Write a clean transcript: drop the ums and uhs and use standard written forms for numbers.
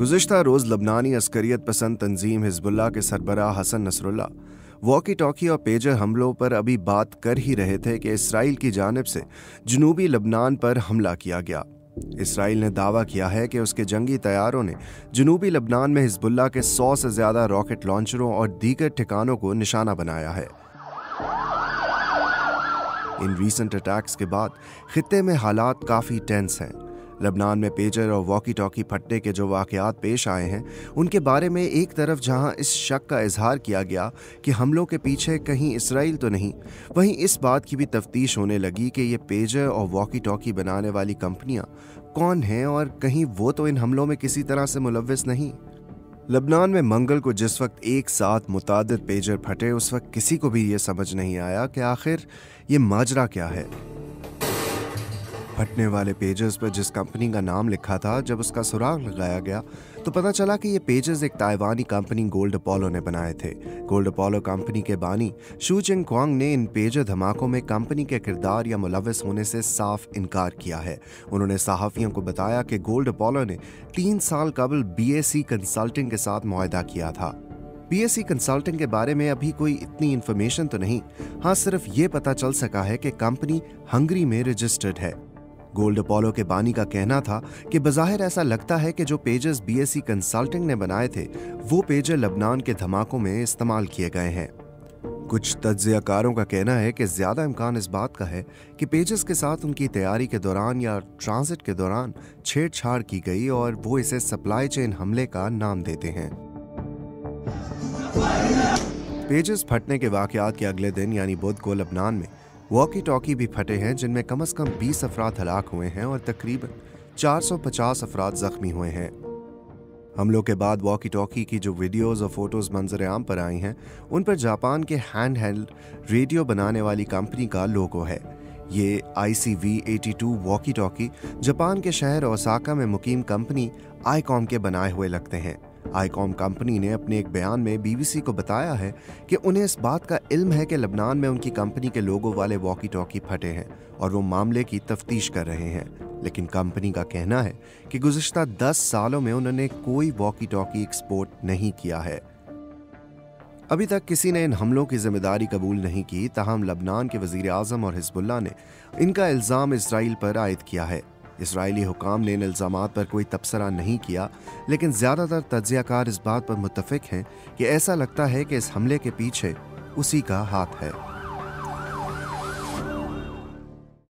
गुज़िश्ता रोज़ लबनानी अस्करियत पसंद तंजीम हिजबुल्लाह के सरबराह Hasan Nasrallah walkie talkie और पेजर हमलों पर अभी बात कर ही रहे थे कि इसराइल की जानिब से जनूबी लबनान पर हमला किया गया। इसराइल ने दावा किया है कि उसके जंगी तैयारों ने जनूबी लबनान में हिजबुल्लाह के 100 से ज़्यादा रॉकेट लॉन्चरों और दीगर ठिकानों को निशाना बनाया है। इन रीसेंट अटैक्स के बाद खित्ते में हालात काफ़ी टेंस हैं। लबनान में पेजर और वॉकी टॉकी फटने के जो वाक़यात पेश आए हैं उनके बारे में एक तरफ जहां इस शक का इजहार किया गया कि हमलों के पीछे कहीं इसराइल तो नहीं, वहीं इस बात की भी तफ्तीश होने लगी कि ये पेजर और वॉकी टॉकी बनाने वाली कंपनियां कौन हैं और कहीं वो तो इन हमलों में किसी तरह से मुलव्विस नहीं। लबनान में मंगल को जिस वक्त एक साथ मुतादिद पेजर फटे उस वक्त किसी को भी ये समझ नहीं आया कि आखिर ये माजरा क्या है। फटने वाले पेजेस पर जिस कंपनी का नाम लिखा था, जब उसका सुराग लगाया गया तो पता चला कि ये पेजेस एक ताइवानी कंपनी गोल्ड अपोलो ने बनाए थे। गोल्ड अपोलो कंपनी के बानी शू चिंग क्वांग ने इन पेजर धमाकों में कंपनी के किरदार या मुलव्विस होने से साफ इनकार किया है। उन्होंने सहाफ़ियों को बताया कि गोल्ड अपोलो ने 3 साल कबल BAC कंसल्टिंग के साथ मुआहदा किया था। BAC कंसल्टिंग के बारे में अभी कोई इतनी इन्फॉर्मेशन तो नहीं, हाँ सिर्फ ये पता चल सका है कि कंपनी हंगरी में रजिस्टर्ड है। गोल्ड अपोलो के बानी का कहना था कि बज़ाहिर ऐसा लगता है कि जो पेजर्स BAC कंसल्टिंग ने बनाए थे वो पेजर लबनान के धमाकों में इस्तेमाल किए गए हैं। कुछ तज्ज़ियाकारों का कहना है कि ज़्यादा इम्कान इस बात का है कि पेजर्स के साथ उनकी तैयारी के दौरान या ट्रांजिट के दौरान छेड़छाड़ की गई और वो इसे सप्लाई चेन हमले का नाम देते हैं। पेजर्स फटने के वाक़यात के अगले दिन यानी बुध को लबनान में वॉकी टॉकी भी फटे हैं जिनमें कम से कम 20 अफराद हलाक हुए हैं और तकरीबन 450 अफराद जख्मी हुए हैं। हमलों के बाद वॉकी टॉकी की जो वीडियोस और फोटोज मंजर आम पर आई हैं उन पर जापान के हैंड हेल्ड रेडियो बनाने वाली कंपनी का लोगो है। ये ICV-82 वॉकी टॉकी जापान के शहर ओसाका में मुकीम कंपनी आईकॉम के बनाए हुए लगते हैं। आईकॉम कंपनी ने अपने एक बयान में BBC को बताया है कि उन्हें इस बात का इल्म है कि लबनान में उनकी कंपनी के लोगो वाले वॉकी टॉकी फटे हैं और वो मामले की तफ्तीश कर रहे हैं, लेकिन कंपनी का कहना है कि गुज़िश्ता 10 सालों में उन्होंने कोई वॉकी टॉकी एक्सपोर्ट नहीं किया है। अभी तक किसी ने इन हमलों की जिम्मेदारी कबूल नहीं की, ताहम लबनान के वज़ीर आज़म और हिजबुल्लाह ने इनका इल्ज़ाम इसराइल पर आयद किया है। इसराइली हुकाम ने इन इल्ज़ामात पर कोई तबसरा नहीं किया, लेकिन ज़्यादातर तज्ज़ियाकार इस बात पर मुत्तफ़िक हैं कि ऐसा लगता है कि इस हमले के पीछे उसी का हाथ है।